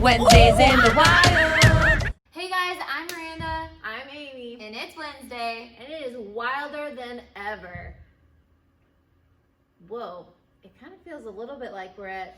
Wednesdays in the wild. Hey guys, I'm Miranda. I'm Amy. And it's Wednesday. And it is wilder than ever. Whoa, it kind of feels a little bit like we're at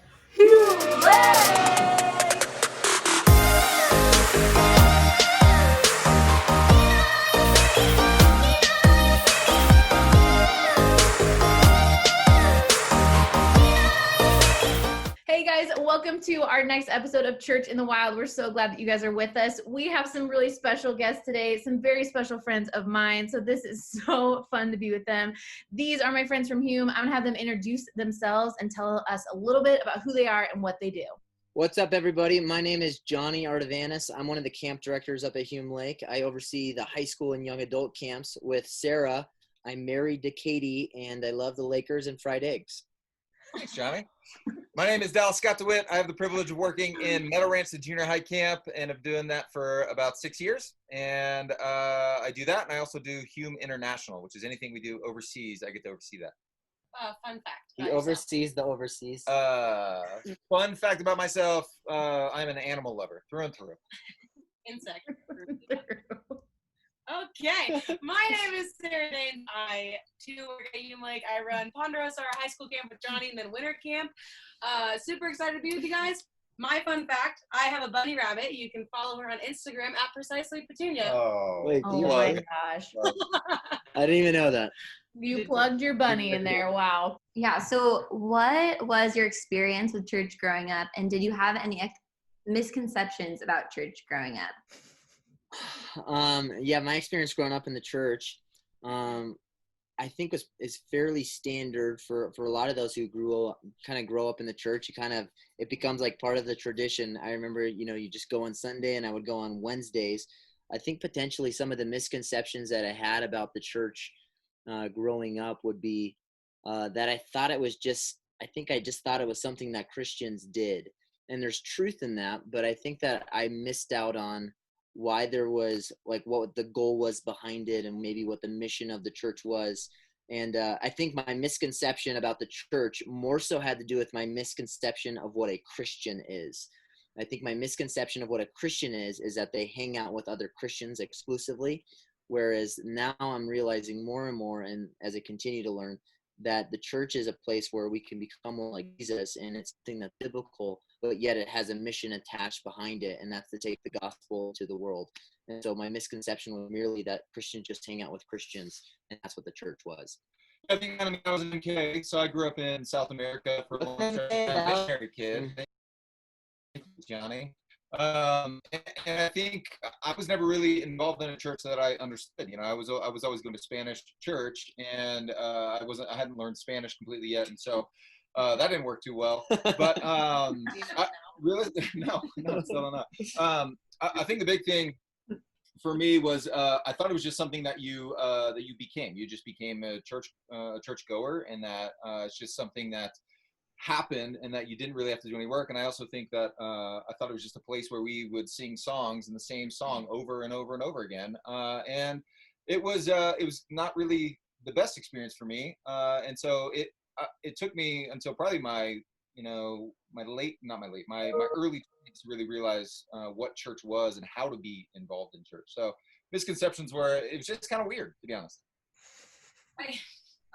Hey guys, welcome to our next episode of Church in the Wild. We're so glad that you guys are with us. We have some really special guests today, some very special friends of mine. So this is so fun to be with them. These are my friends from Hume. I'm gonna have them introduce themselves and tell us a little bit about who they are and what they do. What's up, everybody? My name is Johnny Artavanis. I'm one of the camp directors up at Hume Lake. I oversee the high school and young adult camps. With Sarah, I'm married to Katie, and I love the Lakers and fried eggs. Thanks, Johnny. My name is Dallas Scott DeWitt. I have the privilege of working in Meadow Ranch, the junior high camp, and of doing that for about 6 years. And I do that, and I also do Hume International, which is anything we do overseas. I get to oversee that. Fun fact. He oversees the overseas. Fun fact about myself, I'm an animal lover, through and through. Insect. Okay, my name is Sarah Danes. I too work at Hume Lake. I run Ponderosa, our high school camp with Johnny, and then winter camp. Super excited to be with you guys. My fun fact, I have a bunny rabbit. You can follow her on Instagram at Precisely Petunia. Wait, do you my plug? gosh. I didn't even know that. You plugged your bunny in there. Wow. Yeah, so what was your experience with church growing up, and did you have any misconceptions about church growing up? Yeah, my experience growing up in the church, I think is fairly standard for a lot of those who grow up in the church. It becomes like part of the tradition. I remember, you just go on Sunday and I would go on Wednesdays. I think potentially some of the misconceptions that I had about the church growing up would be that I thought it was I just thought it was something that Christians did. And there's truth in that, but I think that I missed out on why there was, like, what the goal was behind it and maybe what the mission of the church was. And I think my misconception about the church more so had to do with my misconception of what a Christian is. I think my misconception of what a Christian is that they hang out with other Christians exclusively, whereas now I'm realizing more and more, and as I continue to learn, that the church is a place where we can become more like Jesus, and it's something that's biblical, but yet it has a mission attached behind it, and that's to take the gospel to the world. And so my misconception was merely that Christians just hang out with Christians, and that's what the church was. I think I was in UK, so I grew up in South America for a long time. I'm a missionary kid. Johnny. And I think I was never really involved in a church that I understood. I was always going to Spanish church, and I hadn't learned Spanish completely yet, and so that didn't work too well. But no, still not. I think the big thing for me was I thought it was just something that you became. You just became a church goer, and that it's just something that happened and that you didn't really have to do any work. And I also think that I thought it was just a place where we would sing songs and the same song over and over and over again. And it was not really the best experience for me. And so it took me until probably my early 20s to really realize what church was and how to be involved in church. So misconceptions were, it was just kind of weird, to be honest.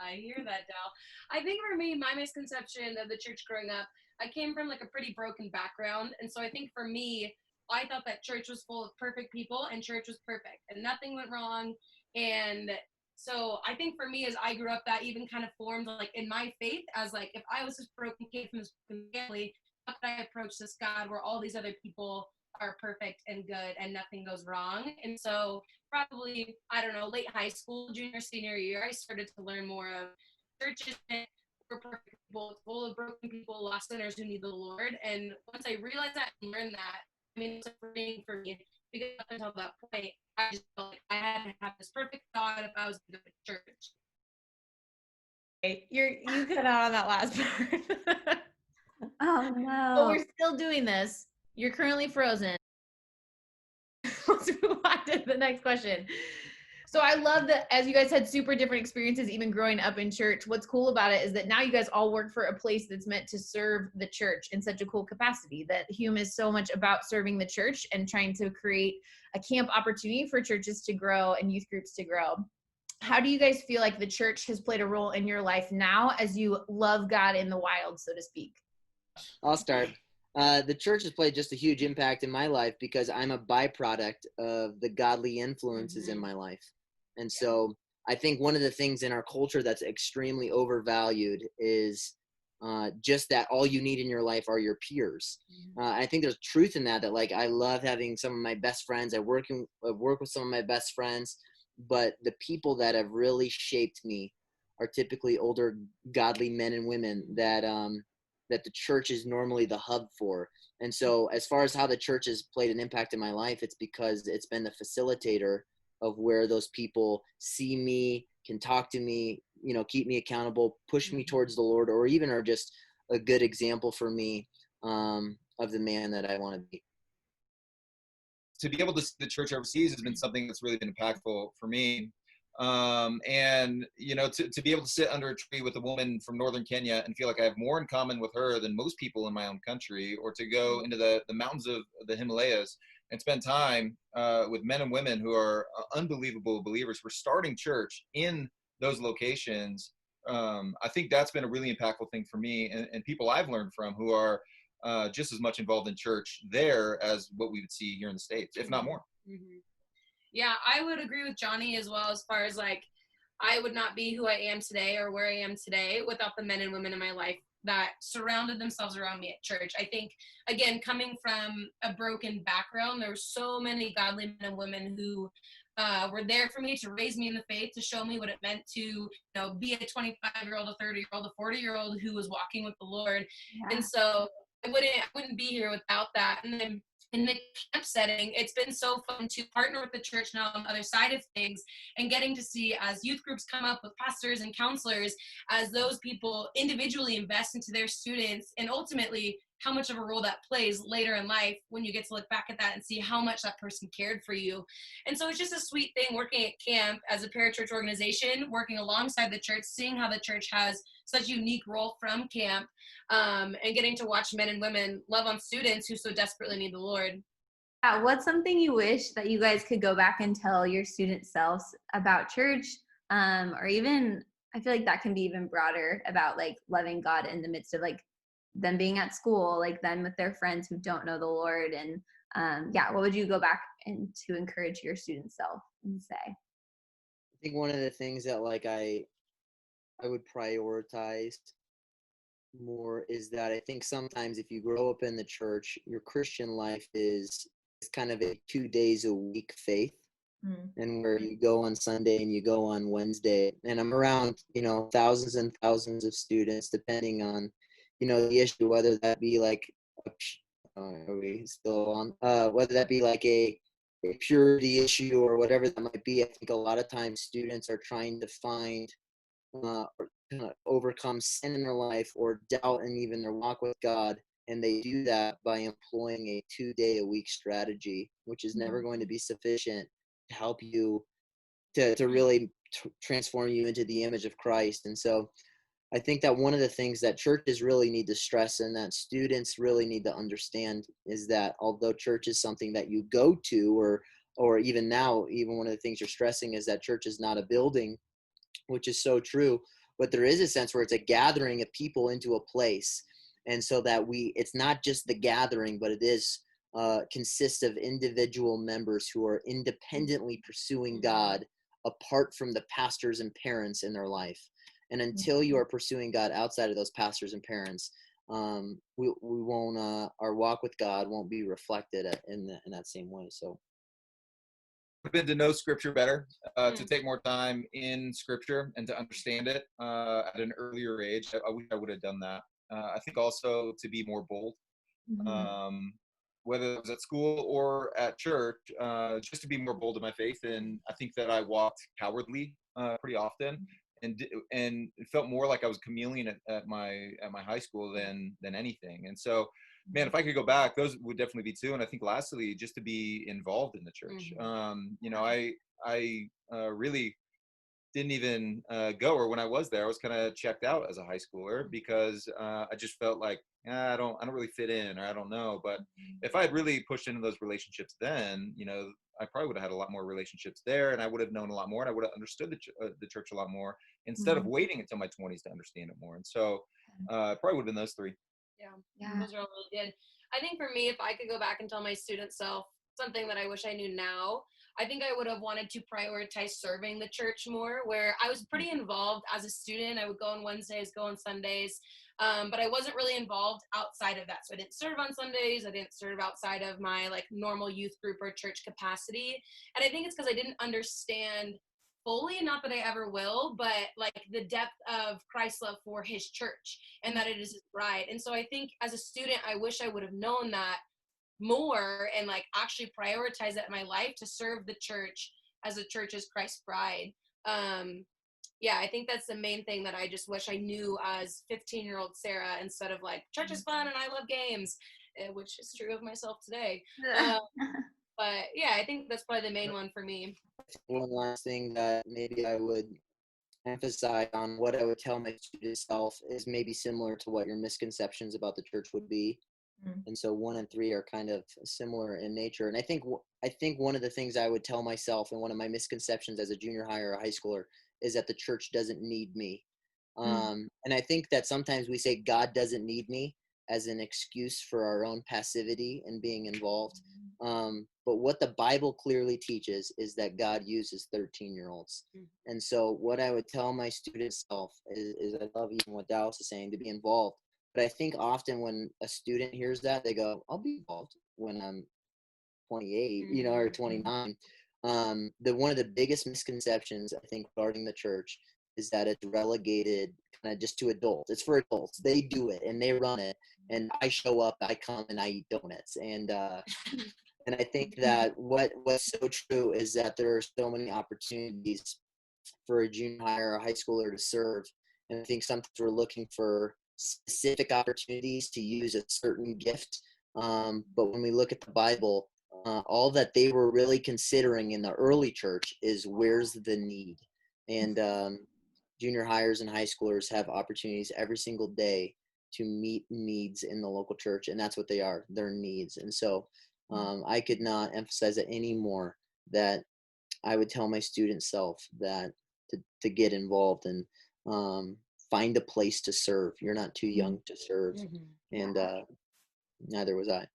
I hear that, Dal. I think for me, my misconception of the church growing up, I came from like a pretty broken background. And so I think for me, I thought that church was full of perfect people and church was perfect and nothing went wrong. And so I think for me, as I grew up, that even kind of formed like in my faith as like, if I was this broken kid from this broken family, how could I approach this God where all these other people are perfect and good and nothing goes wrong? And so probably, I don't know, late high school, junior, senior year, I started to learn more of churches for perfect people, full of broken people, lost sinners who need the Lord. And once I realized that and learned that, it was freeing for me, because up until that point, I just felt like I had to have this perfect thought if I was going to church. You cut out on that last part. Oh no. But we're still doing this. You're currently frozen. Let's move on to the next question. So I love that as you guys had super different experiences, even growing up in church. What's cool about it is that now you guys all work for a place that's meant to serve the church in such a cool capacity. That Hume is so much about serving the church and trying to create a camp opportunity for churches to grow and youth groups to grow. How do you guys feel like the church has played a role in your life now as you love God in the wild, so to speak? I'll start. The church has played just a huge impact in my life because I'm a byproduct of the godly influences in my life. And so I think one of the things in our culture that's extremely overvalued is just that all you need in your life are your peers. I think there's truth in that like I love having some of my best friends. I work with some of my best friends, but the people that have really shaped me are typically older godly men and women that the church is normally the hub for. And so as far as how the church has played an impact in my life, it's because it's been the facilitator of where those people see me, can talk to me, keep me accountable, push me towards the Lord, or even are just a good example for me of the man that I want to be. To be able to see the church overseas has been something that's really been impactful for me. And to be able to sit under a tree with a woman from northern Kenya and feel like I have more in common with her than most people in my own country, or to go into the mountains of the Himalayas and spend time with men and women who are unbelievable believers. We're starting church in those locations. I think that's been a really impactful thing for me and people I've learned from who are just as much involved in church there as what we would see here in the States, if not more. Mm-hmm. Yeah, I would agree with Johnny as well, as far as like, I would not be who I am today or where I am today without the men and women in my life that surrounded themselves around me at church. I think, again, coming from a broken background, there were so many godly men and women who were there for me to raise me in the faith, to show me what it meant to, be a 25-year-old, a 30-year-old, a 40-year-old who was walking with the Lord. Yeah. And so I wouldn't be here without that. And then in the camp setting, it's been so fun to partner with the church now on the other side of things, and getting to see as youth groups come up with pastors and counselors, as those people individually invest into their students, and ultimately how much of a role that plays later in life when you get to look back at that and see how much that person cared for you. And so it's just a sweet thing working at camp as a parachurch organization, working alongside the church, seeing how the church has such a unique role from camp, and getting to watch men and women love on students who so desperately need the Lord. What's something you wish that you guys could go back and tell your student selves about church? Or even, I feel like that can be even broader about like loving God in the midst of like them being at school, like them with their friends who don't know the Lord. And what would you go back and to encourage your student self and say? I think one of the things that like I would prioritize more is that I think sometimes if you grow up in the church, your Christian life is kind of a 2 days a week faith. And where you go on Sunday and you go on Wednesday, and I'm around, thousands and thousands of students, depending on, the issue, whether that be like, are we still on? Whether that be like a purity issue or whatever that might be. I think a lot of times students are trying to find or kind of overcome sin in their life or doubt in even their walk with God. And they do that by employing a 2 day a week strategy, which is never going to be sufficient to help you to really transform you into the image of Christ. And so I think that one of the things that churches really need to stress and that students really need to understand is that although church is something that you go to, or even now, even one of the things you're stressing is that church is not a building, which is so true, but there is a sense where it's a gathering of people into a place. And so that it's not just the gathering, but it is consists of individual members who are independently pursuing God apart from the pastors and parents in their life. And until you are pursuing God outside of those pastors and parents, we won't, our walk with God won't be reflected in that same way. So I've been to know Scripture better, to take more time in Scripture and to understand it at an earlier age. I wish I would have done that. I think also to be more bold, whether it was at school or at church, just to be more bold in my faith. And I think that I walked cowardly pretty often, and it felt more like I was a chameleon at my high school than anything. And so man, if I could go back, those would definitely be two. And I think lastly, just to be involved in the church. You know, I really didn't even go, or when I was there, I was kind of checked out as a high schooler because I just felt like I don't really fit in, or I don't know. But if I had really pushed into those relationships then, you know, I probably would have had a lot more relationships there, and I would have known a lot more, and I would have understood the church a lot more instead of waiting until my 20s to understand it more. And so probably would have been those three. Yeah. Those are all really good. I think for me, if I could go back and tell my student self something that I wish I knew now, I think I would have wanted to prioritize serving the church more, where I was pretty involved as a student. I would go on Wednesdays, go on Sundays, but I wasn't really involved outside of that. So I didn't serve on Sundays. I didn't serve outside of my like normal youth group or church capacity. And I think it's because I didn't understand fully, not that I ever will, but like the depth of Christ's love for his church and that it is his bride. And so I think as a student, I wish I would have known that more and like actually prioritize that in my life to serve the church as the church is Christ's bride. Yeah, I think that's the main thing that I just wish I knew as 15-year-old Sarah, instead of like church is fun and I love games, which is true of myself today. But yeah, I think that's probably the main one for me. One last thing that maybe I would emphasize on what I would tell my student self is maybe similar to what your misconceptions about the church would be. And so 1 and 3 are kind of similar in nature. And I think one of the things I would tell myself, and one of my misconceptions as a junior high or a high schooler, is that the church doesn't need me. And I think that sometimes we say God doesn't need me as an excuse for our own passivity and being involved. But what the Bible clearly teaches is that God uses 13-year-olds. And so what I would tell my student self is I love even what Dallas is saying, to be involved. But I think often when a student hears that, they go, I'll be involved when I'm 28, you know, or 29. One of the biggest misconceptions, I think, regarding the church is that it's relegated kind of just to adults. It's for adults. They do it and they run it. And I show up, I come and I eat donuts. And I think that what's so true is that there are so many opportunities for a junior high or a high schooler to serve. And I think sometimes we're looking for specific opportunities to use a certain gift. But when we look at the Bible, all that they were really considering in the early church is where's the need. And junior hires and high schoolers have opportunities every single day to meet needs in the local church. And that's what they are, their needs. And so I could not emphasize it anymore, that I would tell my student self that to get involved and find a place to serve. You're not too young to serve. And neither was I.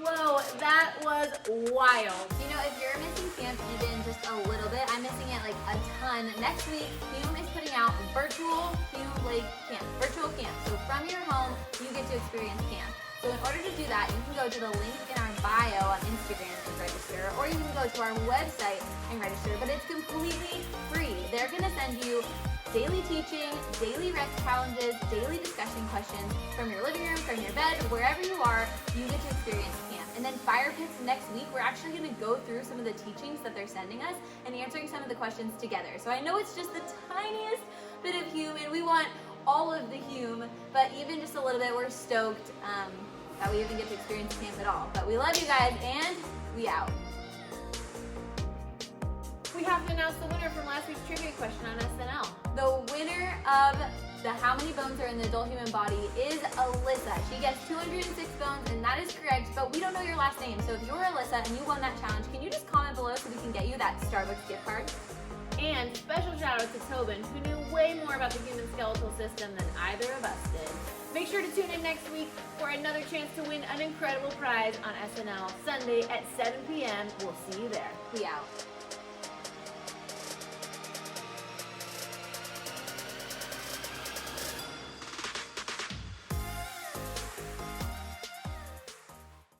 Whoa, that was wild. You know, if you're missing camp even just a little bit, I'm missing it like a ton. Next week, Hume is putting out virtual Hume Lake Camp, virtual camp. So from your home, you get to experience camp. So in order to do that, you can go to the link in our bio on Instagram and register, or you can go to our website and register, but it's completely free. They're gonna send you daily teaching, daily rest challenges, daily discussion questions from your living room, from your bed, wherever you are, you get to experience camp. And then Fire Pits next week, we're actually going to go through some of the teachings that they're sending us and answering some of the questions together. So I know it's just the tiniest bit of Hume, and we want all of the Hume, but even just a little bit, we're stoked that we even get to experience camp at all. But we love you guys, and we out. We have to announce the winner from last week's trivia question on SNL. The winner of the How Many Bones Are in the Adult Human Body is Alyssa. She gets 206 bones, and that is correct, but we don't know your last name. So if you're Alyssa and you won that challenge, can you just comment below so we can get you that Starbucks gift card? And special shout out to Tobin, who knew way more about the human skeletal system than either of us did. Make sure to tune in next week for another chance to win an incredible prize on SNL Sunday at 7 p.m. We'll see you there. We out.